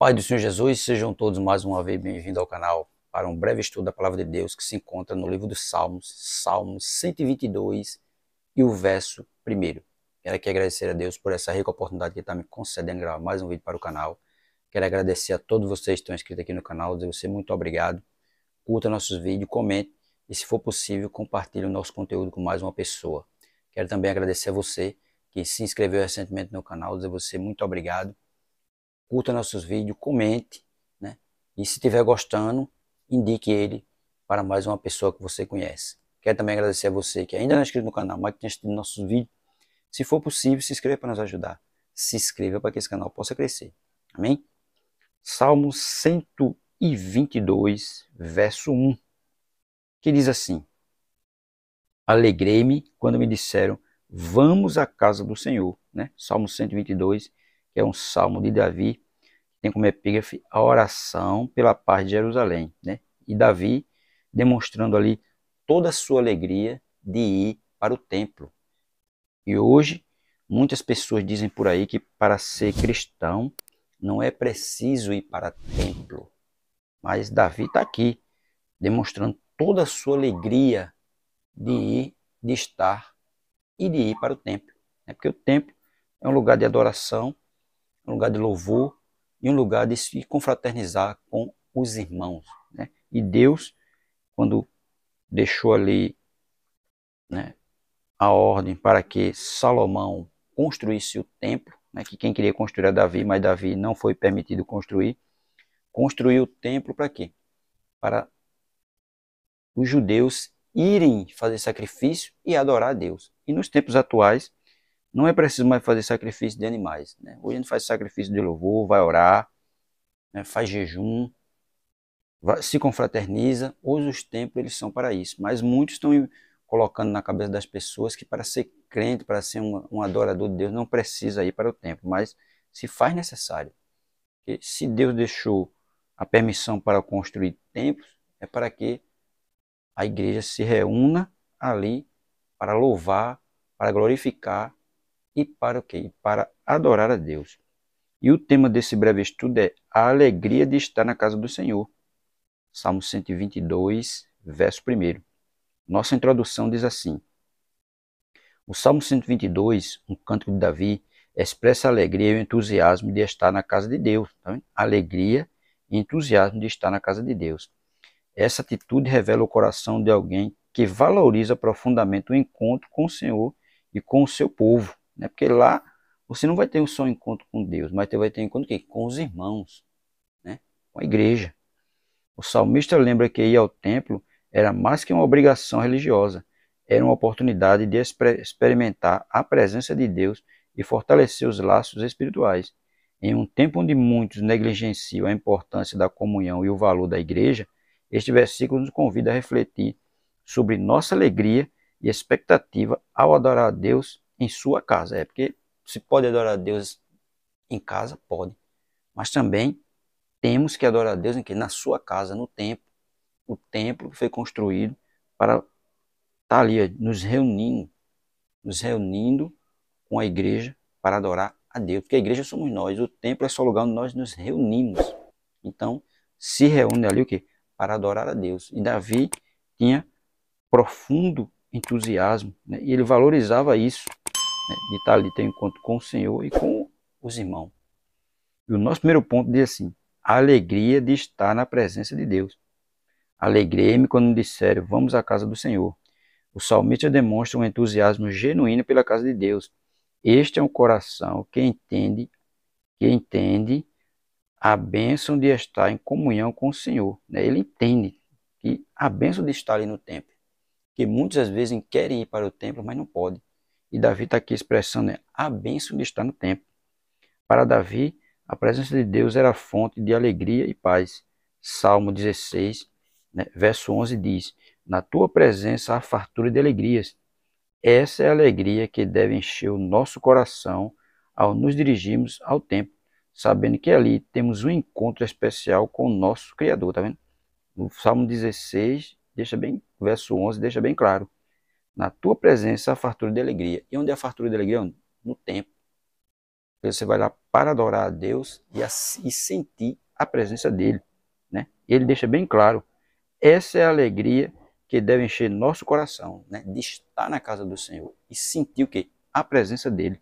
Pai do Senhor Jesus, sejam todos mais uma vez bem-vindos ao canal para um breve estudo da Palavra de Deus que se encontra no livro dos Salmos, Salmos 122 e o verso 1º. Quero aqui agradecer a Deus por essa rica oportunidade que está me concedendo gravar mais um vídeo para o canal. Quero agradecer a todos vocês que estão inscritos aqui no canal, dizer você muito obrigado. Curta nossos vídeos, comente e, se for possível, compartilhe o nosso conteúdo com mais uma pessoa. Quero também agradecer a você que se inscreveu recentemente no canal, dizer você muito obrigado. Curta nossos vídeos, comente, né? E se estiver gostando, indique ele para mais uma pessoa que você conhece. Quero também agradecer a você que ainda não é inscrito no canal, mas que tem assistido nossos vídeos. Se for possível, se inscreva para nos ajudar. Se inscreva para que esse canal possa crescer. Amém? Salmo 122, verso 1, que diz assim: Alegrei-me quando me disseram, vamos à casa do Senhor. Né? Salmo 122, que é um salmo de Davi, tem como epígrafe a oração pela paz de Jerusalém, né? E Davi demonstrando ali toda a sua alegria de ir para o templo. E hoje, muitas pessoas dizem por aí que para ser cristão não é preciso ir para templo. Mas Davi está aqui, demonstrando toda a sua alegria de ir, de estar e de ir para o templo. Porque o templo é um lugar de adoração, um lugar de louvor, e um lugar de se confraternizar com os irmãos. Né? E Deus, quando deixou ali, né, a ordem para que Salomão construísse o templo, né, que quem queria construir era Davi, mas Davi não foi permitido construir, construiu o templo para quê? Para os judeus irem fazer sacrifício e adorar a Deus. E nos tempos atuais, não é preciso mais fazer sacrifício de animais. Né? Hoje a gente faz sacrifício de louvor, vai orar, né, faz jejum, se confraterniza. Hoje os templos eles são para isso, mas muitos estão colocando na cabeça das pessoas que para ser crente, para ser um adorador de Deus, não precisa ir para o templo, mas se faz necessário. Porque se Deus deixou a permissão para construir templos, é para que a igreja se reúna ali para louvar, para glorificar e para o quê? Para adorar a Deus. E o tema desse breve estudo é a alegria de estar na casa do Senhor. Salmo 122, verso 1. Nossa introdução diz assim: o Salmo 122, um cântico de Davi, expressa a alegria e o entusiasmo de estar na casa de Deus. Tá vendo? Alegria e entusiasmo de estar na casa de Deus. Essa atitude revela o coração de alguém que valoriza profundamente o encontro com o Senhor e com o seu povo. Né? Porque lá você não vai ter só um encontro com Deus, mas vai ter um encontro com os irmãos, né? Com a igreja. O salmista lembra que ir ao templo era mais que uma obrigação religiosa, era uma oportunidade de experimentar a presença de Deus e fortalecer os laços espirituais. Em um tempo onde muitos negligenciam a importância da comunhão e o valor da igreja, este versículo nos convida a refletir sobre nossa alegria e expectativa ao adorar a Deus em sua casa. Porque se pode adorar a Deus em casa, pode, mas também temos que adorar a Deus em que? Na sua casa, no templo. O templo que foi construído para estar ali, nos reunindo com a igreja para adorar a Deus. Porque a igreja somos nós, o templo é só o lugar onde nós nos reunimos. Então, se reúne ali o quê? Para adorar a Deus. E Davi tinha profundo entusiasmo, né? E ele valorizava isso, né? De estar ali, ter um encontro com o Senhor e com os irmãos. E o nosso primeiro ponto diz assim: a alegria de estar na presença de Deus. Alegrei-me quando me disseram, vamos à casa do Senhor. O salmista demonstra um entusiasmo genuíno pela casa de Deus. Este é um coração que entende a bênção de estar em comunhão com o Senhor. Ele entende que a bênção de estar ali no templo, que muitas vezes querem ir para o templo, mas não podem. E Davi está aqui expressando a bênção de estar no templo. Para Davi, a presença de Deus era fonte de alegria e paz. Salmo 16, né, verso 11 diz: na tua presença há fartura de alegrias. Essa é a alegria que deve encher o nosso coração ao nos dirigirmos ao templo, sabendo que ali temos um encontro especial com o nosso Criador. Tá vendo? No Salmo 16, verso 11, deixa bem claro: na tua presença há fartura de alegria. E onde é a fartura de alegria? No templo. Você vai lá para adorar a Deus e sentir a presença dele, né? Ele deixa bem claro, essa é a alegria que deve encher nosso coração, né? De estar na casa do Senhor e sentir o quê? A presença dele.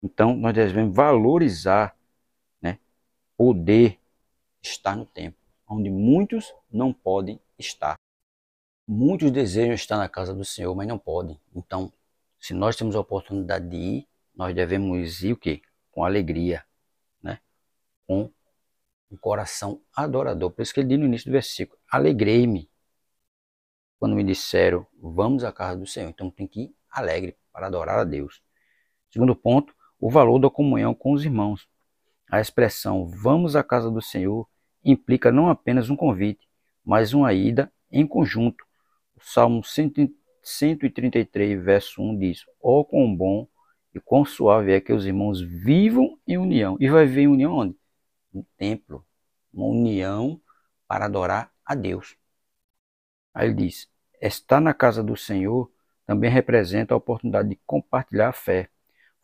Então, nós devemos valorizar, né? Poder estar no templo, onde muitos não podem estar. Muitos desejam estar na casa do Senhor, mas não podem. Então, se nós temos a oportunidade de ir, nós devemos ir o quê? Com alegria, né? Com um coração adorador. Por isso que ele diz no início do versículo, alegrei-me quando me disseram, vamos à casa do Senhor. Então tem que ir alegre para adorar a Deus. Segundo ponto, o valor da comunhão com os irmãos. A expressão vamos à casa do Senhor implica não apenas um convite, mas uma ida em conjunto. O Salmo 133, verso 1 diz, ó quão bom e quão suave é que os irmãos vivam em união. E vai viver em união onde? No templo. Uma união para adorar a Deus. Aí ele diz, estar na casa do Senhor também representa a oportunidade de compartilhar a fé,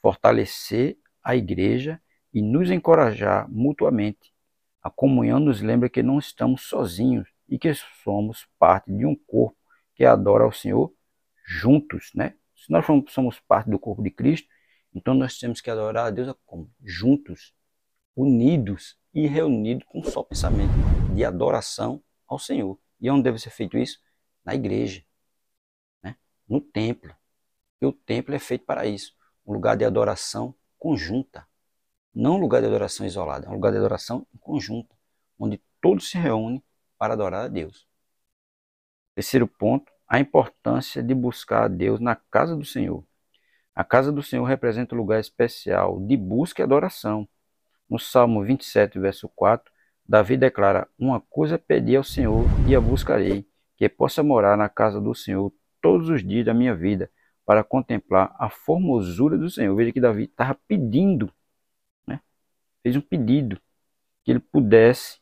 fortalecer a igreja e nos encorajar mutuamente. A comunhão nos lembra que não estamos sozinhos e que somos parte de um corpo que adora ao Senhor juntos, né? Se nós somos parte do corpo de Cristo, então nós temos que adorar a Deus como? Juntos, unidos e reunidos com um só pensamento de adoração ao Senhor. E onde deve ser feito isso? Na igreja, né? No templo. E o templo é feito para isso, um lugar de adoração conjunta. Não um lugar de adoração isolado, é um lugar de adoração conjunta, onde todos se reúnem para adorar a Deus. Terceiro ponto, a importância de buscar a Deus na casa do Senhor. A casa do Senhor representa um lugar especial de busca e adoração. No Salmo 27, verso 4, Davi declara, uma coisa pedi ao Senhor e a buscarei, que possa morar na casa do Senhor todos os dias da minha vida, para contemplar a formosura do Senhor. Veja que Davi estava pedindo, né? Fez um pedido, que ele pudesse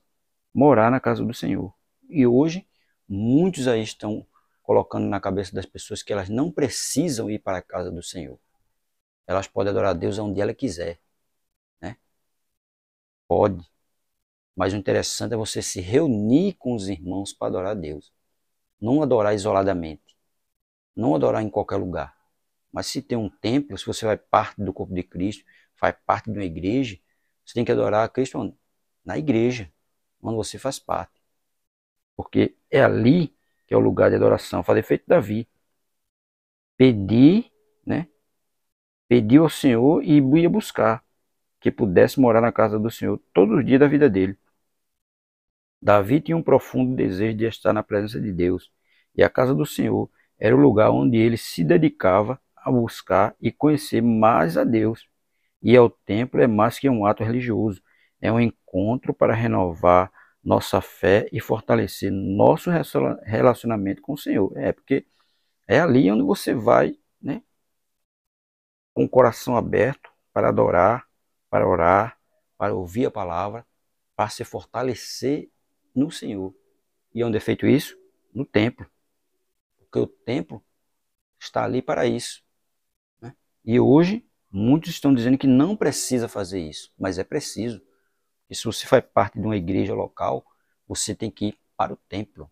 morar na casa do Senhor. E hoje, muitos aí estão colocando na cabeça das pessoas que elas não precisam ir para a casa do Senhor. Elas podem adorar a Deus onde ela quiser, né? Pode. Mas o interessante é você se reunir com os irmãos para adorar a Deus. Não adorar isoladamente. Não adorar em qualquer lugar. Mas se tem um templo, se você vai parte do corpo de Cristo, faz parte de uma igreja, você tem que adorar a Cristo onde? Na igreja, onde você faz parte. Porque é ali que é o lugar de adoração. Fazer feito Davi. Pedir, né? Pediu ao Senhor e ia buscar que pudesse morar na casa do Senhor todos os dias da vida dele. Davi tinha um profundo desejo de estar na presença de Deus, e a casa do Senhor era o lugar onde ele se dedicava a buscar e conhecer mais a Deus. E ao templo é mais que um ato religioso, é um encontro para renovar nossa fé e fortalecer nosso relacionamento com o Senhor. É porque é ali onde você vai, né, com o coração aberto para adorar, para orar, para ouvir a palavra, para se fortalecer no Senhor. E onde é feito isso? No templo. Porque o templo está ali para isso, né? E hoje, muitos estão dizendo que não precisa fazer isso, mas é preciso. E se você faz parte de uma igreja local, você tem que ir para o templo.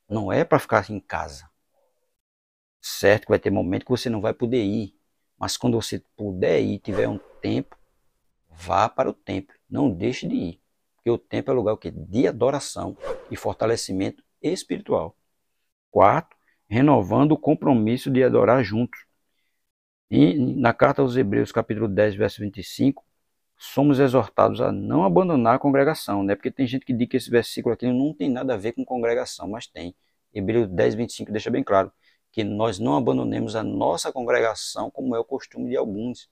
Não é para ficar em casa. Certo que vai ter momento que você não vai poder ir, mas quando você puder ir, tiver um tempo, vá para o templo. Não deixe de ir. Porque o templo é o lugar o quê? De adoração e fortalecimento espiritual. Quarto, renovando o compromisso de adorar juntos. E na carta aos Hebreus, capítulo 10, verso 25, somos exortados a não abandonar a congregação, né? Porque tem gente que diz que esse versículo aqui não tem nada a ver com congregação, mas tem. Hebreus 10, 25 deixa bem claro que nós não abandonemos a nossa congregação, como é o costume de alguns.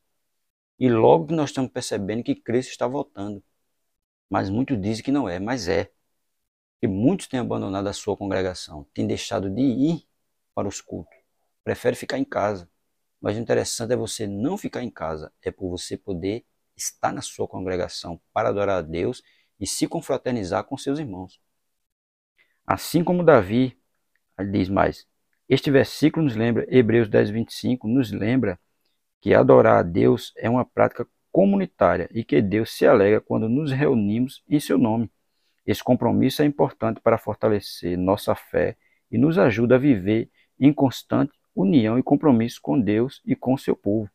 E logo que nós estamos percebendo que Cristo está voltando. Mas muitos dizem que não é, mas é. Que muitos têm abandonado a sua congregação, têm deixado de ir para os cultos, prefere ficar em casa. Mas o interessante é você não ficar em casa, é por você poder estar na sua congregação para adorar a Deus e se confraternizar com seus irmãos. Assim como Davi diz mais, este versículo nos lembra, Hebreus 10, 25, nos lembra que adorar a Deus é uma prática comunitária e que Deus se alegra quando nos reunimos em seu nome. Esse compromisso é importante para fortalecer nossa fé e nos ajuda a viver em constante união e compromisso com Deus e com seu povo.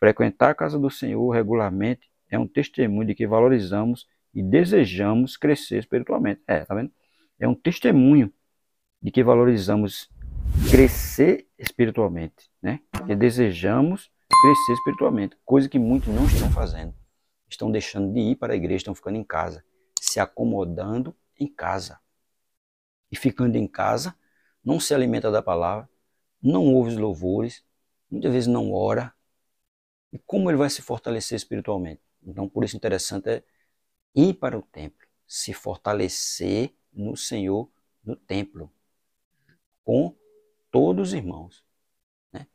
Frequentar a casa do Senhor regularmente é um testemunho de que valorizamos e desejamos crescer espiritualmente. Tá vendo? É um testemunho de que valorizamos crescer espiritualmente, né? Que desejamos crescer espiritualmente, coisa que muitos não estão fazendo. Estão deixando de ir para a igreja, estão ficando em casa, se acomodando em casa. E ficando em casa, não se alimenta da palavra, não ouve os louvores, muitas vezes não ora. E como ele vai se fortalecer espiritualmente? Então, por isso interessante é ir para o templo, se fortalecer no Senhor, no templo, com todos os irmãos. Né?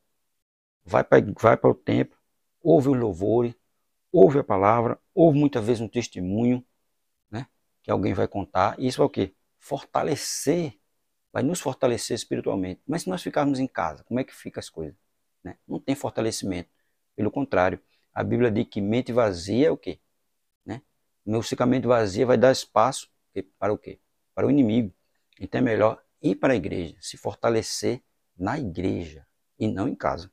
Vai para o templo, ouve os louvores, ouve a palavra, ouve muitas vezes um testemunho, né? Que alguém vai contar. E isso vai o quê? Fortalecer, vai nos fortalecer espiritualmente. Mas se nós ficarmos em casa, como é que fica as coisas? Né? Não tem fortalecimento. Pelo contrário, a Bíblia diz que mente vazia é o quê? Né? Meu mente vazia vai dar espaço para o quê? Para o inimigo. Então é melhor ir para a igreja, se fortalecer na igreja e não em casa.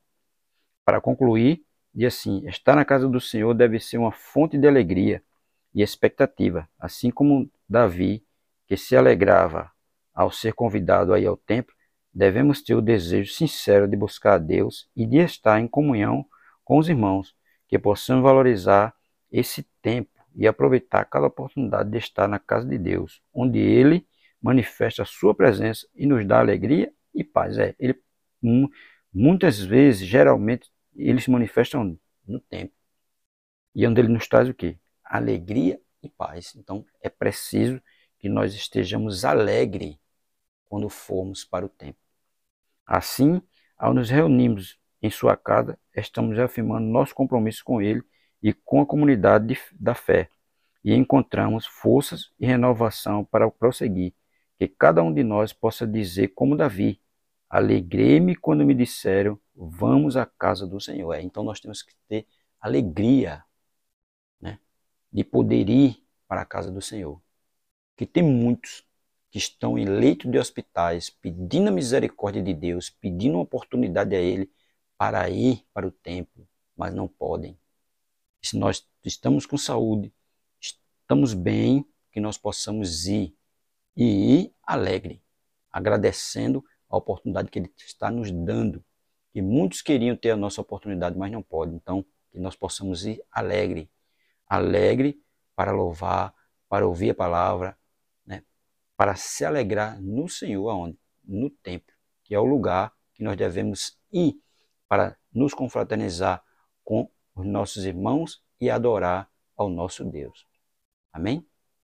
Para concluir, diz assim: estar na casa do Senhor deve ser uma fonte de alegria e expectativa, assim como Davi, que se alegrava ao ser convidado a ir ao templo. Devemos ter o desejo sincero de buscar a Deus e de estar em comunhão com os irmãos, que possamos valorizar esse tempo e aproveitar cada oportunidade de estar na casa de Deus, onde Ele manifesta a sua presença e nos dá alegria e paz. Ele muitas vezes, geralmente, eles se manifestam no templo. E onde ele nos traz o quê? Alegria e paz. Então, é preciso que nós estejamos alegres quando formos para o templo. Assim, ao nos reunirmos em sua casa, estamos afirmando nosso compromisso com ele e com a comunidade da fé. E encontramos forças e renovação para prosseguir. Que cada um de nós possa dizer como Davi: alegrei-me quando me disseram, vamos à casa do Senhor. Então nós temos que ter alegria, né, de poder ir para a casa do Senhor. Que tem muitos que estão em leito de hospitais, pedindo a misericórdia de Deus, pedindo uma oportunidade a Ele para ir para o templo, mas não podem. Se nós estamos com saúde, estamos bem, que nós possamos ir e ir alegre, agradecendo a oportunidade que Ele está nos dando. Que muitos queriam ter a nossa oportunidade, mas não podem. Então, que nós possamos ir alegre, alegre para louvar, para ouvir a palavra, né? Para se alegrar no Senhor, aonde? No templo, que é o lugar que nós devemos ir para nos confraternizar com os nossos irmãos e adorar ao nosso Deus. Amém?